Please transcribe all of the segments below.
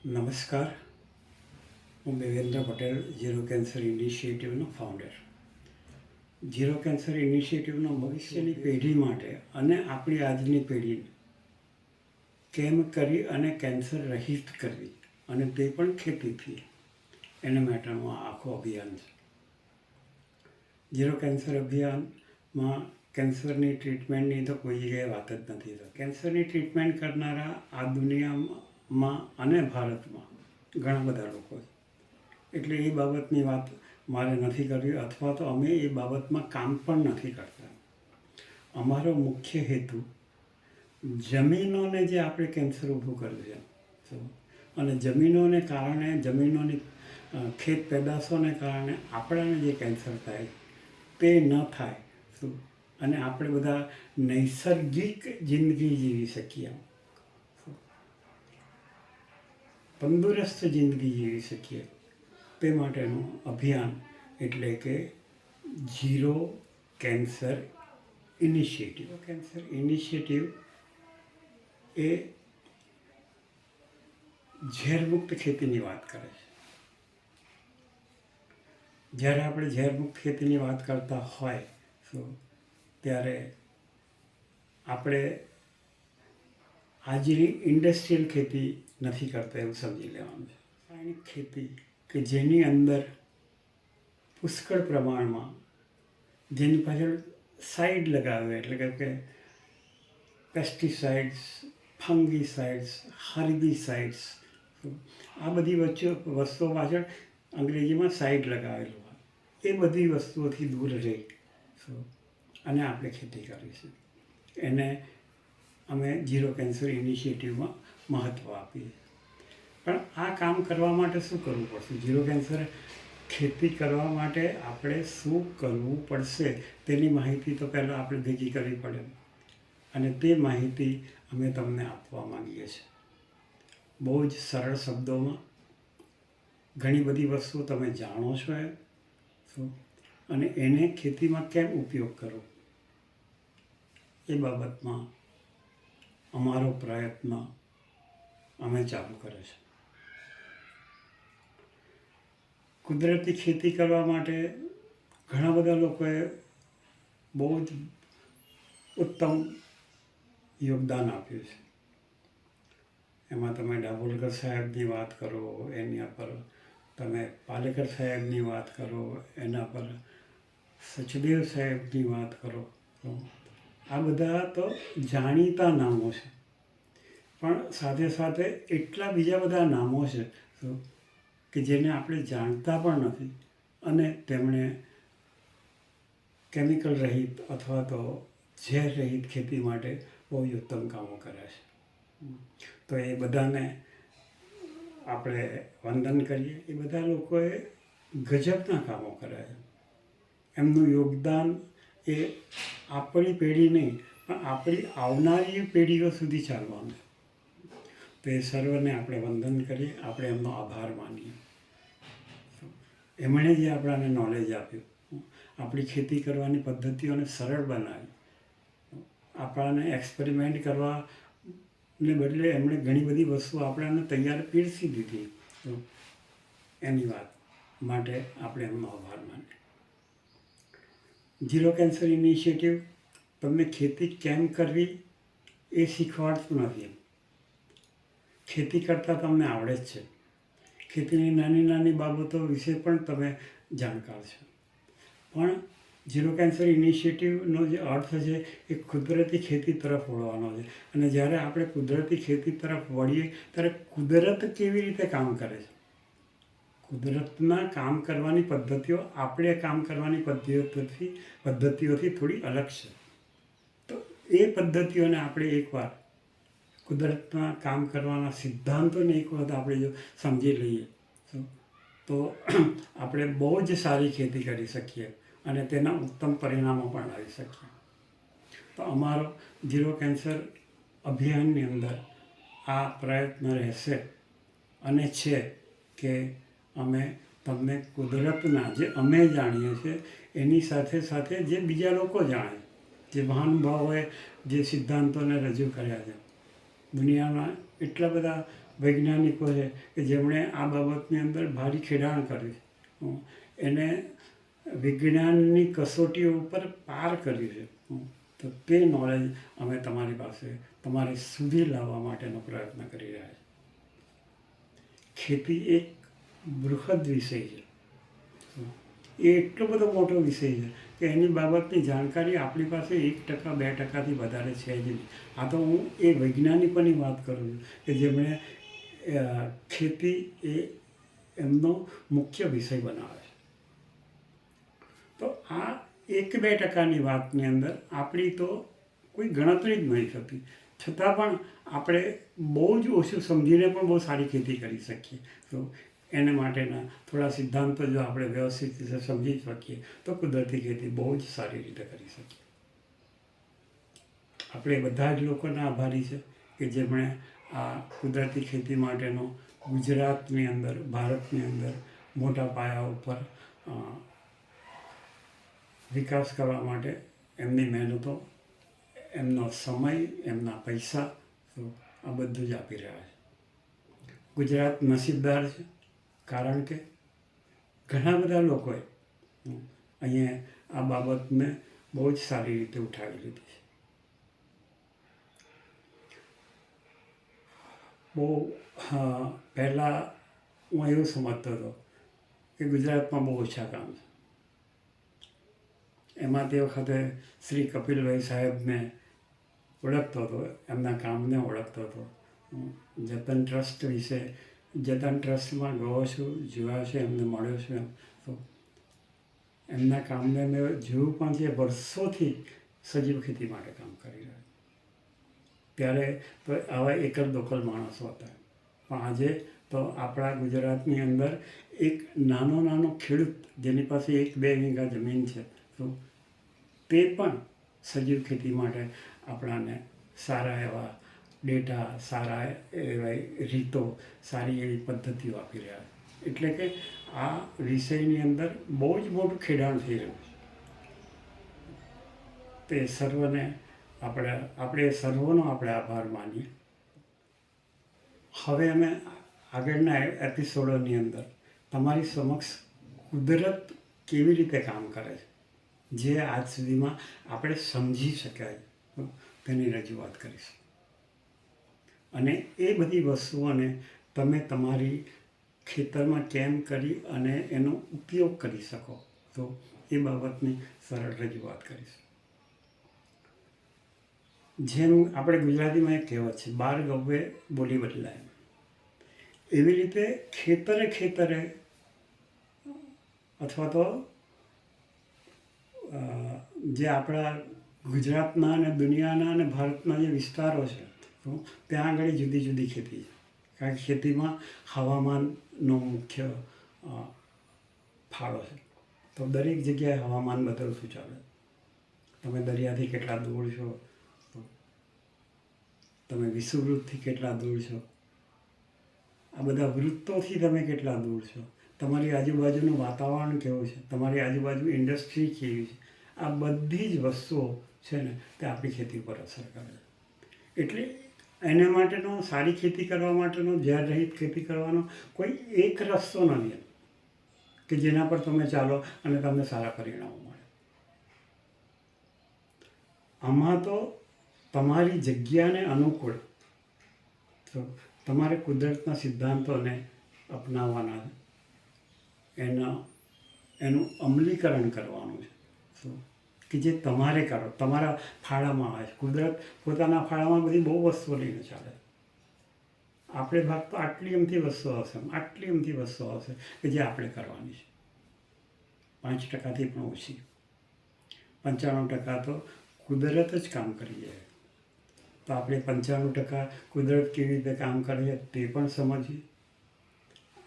નમસ્કાર. હું Devendra Patel, zero cancer ઇનિશિયેટિવનો ફાઉન્ડર. ઝીરો કેન્સર ઇનિશિયેટિવનો ભવિષ્યની પેઢી માટે અને આપણી આજની પેઢીને કેમ કરી અને કેન્સર રહિત કરવી, અને તે પણ ખેતીથી, એના માટેનું આ આખું અભિયાન છે. ઝીરો કેન્સર અભિયાનમાં કેન્સરની ટ્રીટમેન્ટની તો કોઈ જગ્યાએ વાત જ નથી થતી. કેન્સરની ટ્રીટમેન્ટ કરનારા આ દુનિયામાં અને ભારતમાં ઘણા બધા લોકો છે. એટલે એ બાબતની વાત મારે નથી કરવી, અથવા તો અમે એ બાબતમાં કામ પણ નથી કરતા. અમારો મુખ્ય હેતુ જમીનોને જે આપણે કેન્સર ઊભું કર્યું છે, અને જમીનોને કારણે, જમીનોની ખેત પેદાશોને કારણે આપણાને જે કેન્સર થાય તે ન થાય, અને આપણે બધા નૈસર્ગિક જિંદગી જીવી શકીએ, તંદુરસ્ત જિંદગી જીવી શકીએ, તે માટેનું અભિયાન એટલે કે zero cancer initiative. Cancer initiative એ ઝેરમુક્ત ખેતીની વાત કરે છે. જ્યારે આપણે ઝેરમુક્ત ખેતીની વાત કરતા હોય ત્યારે આપણે આજની ઇન્ડસ્ટ્રીયલ ખેતી નથી કરતા એવું સમજી લેવાનું છે. રાસાયણિક ખેતી કે જેની અંદર પુષ્કળ પ્રમાણમાં, જેની પાછળ સાઇડ લગાવે, એટલે કે પેસ્ટિસાઇડ્સ, ફંગીસાઇડ્સ, હર્બીસાઇડ્સ, આ બધી વસ્તુઓ પાછળ અંગ્રેજીમાં સાઇડ લગાવેલું હોય, એ બધી વસ્તુઓથી દૂર રહી અને આપણે ખેતી કરીશું. એને અમે ઝીરો કેન્સર ઇનિશિયેટિવમાં મહત્ત્વ આપીએ. પણ આ કામ કરવા માટે શું કરવું પડશે? ઝીરો કેન્સર ખેતી કરવા માટે આપણે શું કરવું પડશે તેની માહિતી તો પહેલાં આપણે ભેગી કરવી પડે, અને તે માહિતી અમે તમને આપવા માંગીએ છીએ. બહુ જ સરળ શબ્દોમાં. ઘણી બધી વસ્તુઓ તમે જાણો છો અને એને ખેતીમાં કેમ ઉપયોગ કરો એ બાબતમાં અમારો પ્રયત્ન અમે ચાલુ કરે છે. કુદરતી ખેતી કરવા માટે ઘણા બધા લોકોએ બહુ જ ઉત્તમ યોગદાન આપ્યું છે. એમાં તમે દાભોલકર સાહેબની વાત કરો, એના પર તમે પાલેકર સાહેબની વાત કરો, એના પર સચદેવ સાહેબની વાત કરો, આ બધા તો જાણીતા નામો છે. પણ સાથે સાથે એટલા બીજા બધા નામો છે કે જેને આપણે જાણતા પણ નથી, અને તેમણે કેમિકલ રહિત અથવા તો ઝેર રહિત ખેતી માટે બહુ જ ઉત્તમ કામો કર્યા છે. તો એ બધાને આપણે વંદન કરીએ. એ બધા લોકોએ ગજબના કામો કર્યા છે. એમનું યોગદાન એ આપણી પેઢી નહીં, પણ આપણી આવનારી પેઢીઓ સુધી ચાલવાનું છે. તો એ સર્વને આપણે વંદન કરીએ, આપણે એમનો આભાર માનીએ. એમણે જે આપણાને નોલેજ આપ્યું, આપણી ખેતી કરવાની પદ્ધતિઓને સરળ બનાવી, આપણાને એક્સપેરિમેન્ટ કરવાને બદલે એમણે ઘણી બધી વસ્તુઓ આપણાને તૈયાર પીરસી દીધી. એની વાત માટે આપણે એમનો આભાર માનીએ. ઝીરો કેન્સર ઇનિશિયેટિવ તમને ખેતી કેમ કરવી એ શીખવાડતું નથી. ખેતી કરતાં તમને આવડે જ છે. ખેતીની નાની નાની બાબતો વિશે પણ તમે જાણકાર છો. પણ ઝીરો કેન્સર ઇનિશિયેટિવનો જે અર્થ છે એ કુદરતી ખેતી તરફ વળવાનો છે. અને જ્યારે આપણે કુદરતી ખેતી તરફ વળીએ ત્યારે કુદરત કેવી રીતે કામ કરે છે, કુદરતના કામ કરવાની પદ્ધતિઓ આપણે કામ કરવાની પદ્ધતિઓથી થોડી અલગ છે. તો એ પદ્ધતિઓને આપણે એકવાર, કુદરતના કામ કરવાના સિદ્ધાંતોને એક વખત આપણે જો સમજી લઈએ તો આપણે બહુ જ સારી ખેતી કરી શકીએ અને તેના ઉત્તમ પરિણામો પણ લાવી શકીએ. તો અમારો ઝીરો કેન્સર અભિયાનની અંદર આ પ્રયત્ન રહેશે અને છે કે અમે તમને કુદરતના, જે અમે જાણીએ છીએ એની સાથે સાથે જે બીજા લોકો જાણે, જે મહાનુભાવોએ જે સિદ્ધાંતોને રજૂ કર્યા છે, દુનિયામાં એટલા બધા વૈજ્ઞાનિકો છે કે જેમણે આ બાબતની અંદર ભારી ખેડાણ કર્યું છે. એને વિજ્ઞાનની કસોટીઓ ઉપર પાર કર્યું છે. તો તે નોલેજ અમે તમારી પાસે તમારી સુધી લાવવા માટેનો પ્રયત્ન કરી રહ્યા છીએ. ખેતી એક બૃહદ વિષય છે. એ એટલો બધો મોટો વિષય છે કે એની બાબતની જાણકારી આપણી પાસે 1% 2%થી વધારે છે જ નહીં. આ તો હું એ વૈજ્ઞાનિકોની વાત કરું છું કે જેમણે ખેતી એ એમનો મુખ્ય વિષય બનાવે છે. તો આ 1-2%ની વાતની અંદર આપણી તો કોઈ ગણતરી જ નહીં થતી. છતાં પણ આપણે બહુ જ ઓછું સમજીને પણ બહુ સારી ખેતી કરી શકીએ. તો એને માટેના થોડા સિદ્ધાંતો જો આપણે વ્યવસ્થિત રીતે સમજી શકીએ તો કુદરતી ખેતી બહુ જ સારી રીતે કરી શકીએ. આપણે બધા જ લોકોના આભારી છે કે જેમણે આ કુદરતી ખેતી માટેનો ગુજરાતની અંદર, ભારતની અંદર મોટા પાયા ઉપર વિકાસ કરવા માટે એમની મહેનતો, એમનો સમય, એમના પૈસા, તો આ બધું જ આપી રહ્યા છે. ગુજરાત નસીબદાર છે કારણ કે ઘણા બધા લોકોએ અહીંયા આ બાબતને બહુ જ સારી રીતે ઉઠાવી લીધી છે. બહુ પહેલાં હું એવું સમજતો હતો કે ગુજરાતમાં બહુ ઓછા કામ છે. એમાં તે વખતે શ્રી કપિલભાઈ સાહેબને ઓળખતો હતો, એમના કામને ઓળખતો હતો. જતન ટ્રસ્ટ વિશે, જતન ટ્રસ્ટમાં ગયો છું, જોયા છે, એમને મળ્યો છું. એમ તો એમના કામને મેં જોયું પણ છે. વર્ષોથી સજીવ ખેતી માટે કામ કરી રહ્યા. ત્યારે તો આવા એકલ દોકલ માણસો હતા. પણ આજે તો આપણા ગુજરાતની અંદર એક નાનો ખેડૂત જેની પાસે 1-2 વીઘા જમીન છે, તો તે પણ સજીવ ખેતી માટે આપણાને સારા એવા ડેટા, સારા એવા રીતો, સારી એવી પદ્ધતિઓ આપી રહ્યા છે. એટલે કે આ વિષયની અંદર બહુ જ મોટું ખેડાણ થઈ રહ્યું છે. તે સર્વને આપણે સર્વનો આપણે આભાર માનીએ. હવે અમે આગળના એપિસોડોની અંદર તમારી સમક્ષ કુદરત કેવી રીતે કામ કરે છે, જે આજ સુધીમાં આપણે સમજી શકાય તેની રજૂઆત કરીશું. અને એ બધી વસ્તુઓને તમે તમારી ખેતરમાં કેમ કરી અને એનો ઉપયોગ કરી શકો, તો એ બાબતની સરળ રજૂઆત કરીશું. જેમ આપણે ગુજરાતીમાં એક કહેવત છે, 12 ગવ્વે બોલી બદલાય. એવી રીતે ખેતરે અથવા તો જે આપણા ગુજરાતના અને દુનિયાના અને ભારતના જે વિસ્તારો છે, તો ત્યાં આગળ જુદી જુદી ખેતી છે. કારણ કે ખેતીમાં હવામાનનો મુખ્ય ફાળો છે. તો દરેક જગ્યાએ હવામાન બદલતું ચાલે. તમે દરિયાથી કેટલા દૂર છો, તો તમે વિષુવવૃત્તથી કેટલા દૂર છો, આ બધા વૃત્તોથી તમે કેટલા દૂર છો, તમારી આજુબાજુનું વાતાવરણ કેવું છે, તમારી આજુબાજુ ઇન્ડસ્ટ્રી કેવી છે, આ બધી જ વસ્તુઓ છે ને તે આપણી ખેતી પર અસર કરે છે. એટલે એના માટેનો, સારી ખેતી કરવા માટેનો, ઝેર રહિત ખેતી કરવાનો કોઈ એક રસ્તો નથી કે જેના પર તમે ચાલો અને તમને સારા પરિણામો મળે. આમાં તો તમારી જગ્યાને અનુકૂળ તો તમારે કુદરતના સિદ્ધાંતોને અપનાવવાના, એનું અમલીકરણ કરવાનું છે. તો કે જે તમારે કરો, તમારા ફાળામાં આવે છે. કુદરત પોતાના ફાળામાં બધી બહુ વસ્તુઓ લઈને ચાલે. આપણે ભાગ તો આટલી અમથી વસ્તુઓ આવશે, આટલી અમથી વસ્તુઓ આવશે કે જે આપણે કરવાની છે. 5%થી પણ ઓછી. 95% તો કુદરત જ કામ કરી જાય. તો આપણે 95% કુદરત કેવી રીતે કામ કરે છે તે પણ સમજીએ.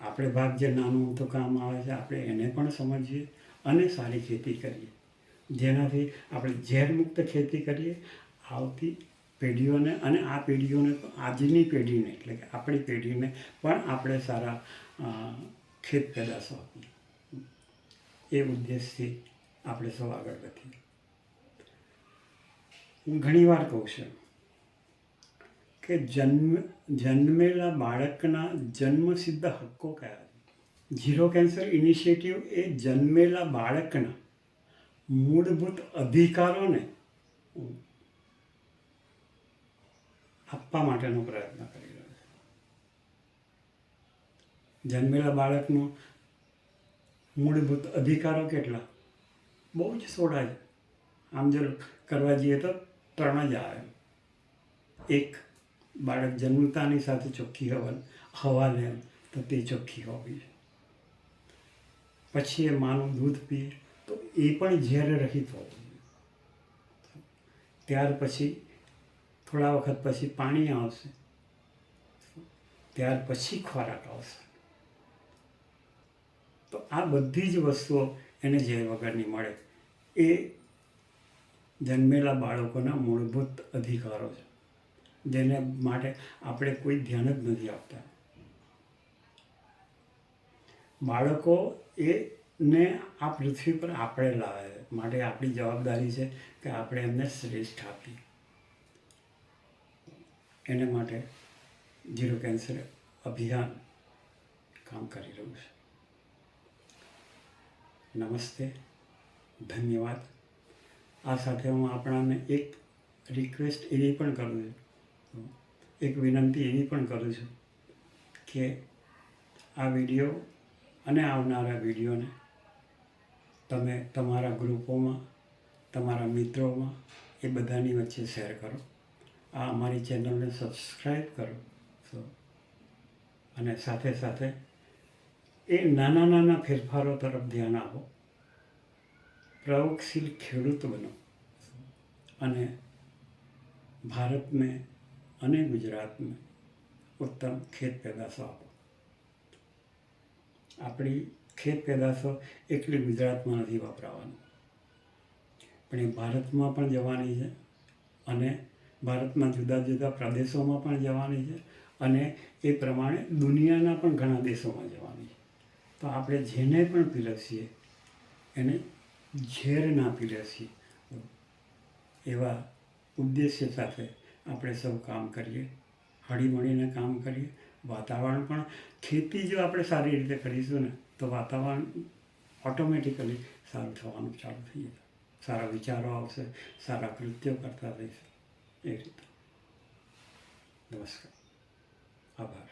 આપણે ભાગ જે નાનું તો કામ આવે છે આપણે એને પણ સમજીએ અને સારી ખેતી કરીએ, જેનાથી આપણે ઝેરમુક્ત ખેતી કરીએ. આવતી પેઢીઓને અને આ પેઢીઓને, આજની પેઢીને એટલે કે આપણી પેઢીને પણ આપણે સારા ખેત પેદાશો આપીએ. એ ઉદ્દેશથી આપણે સૌ આગળ વધીએ. હું ઘણી વાર કહું છું કે જન્મેલા બાળકના જન્મસિદ્ધ હક્કો કયા છે? ઝીરો કેન્સર ઇનિશિયેટિવ એ જન્મેલા બાળકના મૂળભૂત અધિકારોને આપવા માટેનો પ્રયત્ન કરી રહ્યો છે. જન્મેલા બાળકનું મૂળભૂત અધિકારો કેટલા? બહુ જ સોડા છે. આમ જો કરવા જઈએ તો 3 જ આવે. એક, બાળક જન્મતાની સાથે ચોખ્ખી હવા લે તો તે ચોખ્ખી હોવી છે. પછી એ માનું દૂધ પીએ તો એ પણ ઝેર રહિત હોવું જોઈએ. ત્યાર પછી થોડા વખત પછી પાણી આવશે, ત્યાર પછી ખોરાક આવશે. તો આ બધી જ વસ્તુઓ એને ઝેર વગરની મળે એ જન્મેલા બાળકોના મૂળભૂત અધિકારો છે, જેને માટે આપણે કોઈ ધ્યાન જ નથી આપતા. બાળકો એને આ પૃથ્વી પર આપણે લાવે માટે આપણી જવાબદારી છે કે આપણે એમને શ્રેષ્ઠ આપીએ. એને માટે ઝીરો કેન્સર અભિયાન કામ કરી રહ્યું છે. નમસ્તે, ધન્યવાદ. આ સાથે હું આપણાને એક રિક્વેસ્ટ એવી પણ કરું છું, એક વિનંતી એવી પણ કરું છું કે આ વિડીયો અને આવનારા વિડીયોને તમે તમારા ગ્રુપોમાં, તમારા મિત્રોમાં એ બધાની વચ્ચે શેર કરો. આ અમારી ચેનલને સબસ્ક્રાઈબ કરો અને સાથે સાથે એ નાના નાના ફેરફારો તરફ ધ્યાન આપો. પ્રયોગશીલ ખેડૂત બનો અને ભારતને અને ગુજરાતને ઉત્તમ ખેત પેદાશો આપો. આપણી ખેત પેદાશો એકલી ગુજરાતમાં નથી વપરાવાની, પણ એ ભારતમાં પણ જવાની છે અને ભારતના જુદા જુદા પ્રદેશોમાં પણ જવાની છે અને એ પ્રમાણે દુનિયાના પણ ઘણા દેશોમાં જવાની છે. તો આપણે જેને પણ પીરસીએ એને ઝેર ના પીરસીએ એવા ઉદ્દેશ્ય સાથે આપણે સૌ કામ કરીએ, હળીમળીને કામ કરીએ. વાતાવરણ પણ, ખેતી જો આપણે સારી રીતે કરીશું ને તો વાતાવરણ ઓટોમેટિકલી સારું થવાનું ચાલુ થઈ જશે. સારા વિચારો આવશે, સારા કૃત્યો કરતા રહીશું. એ રીતે. નમસ્કાર, આભાર.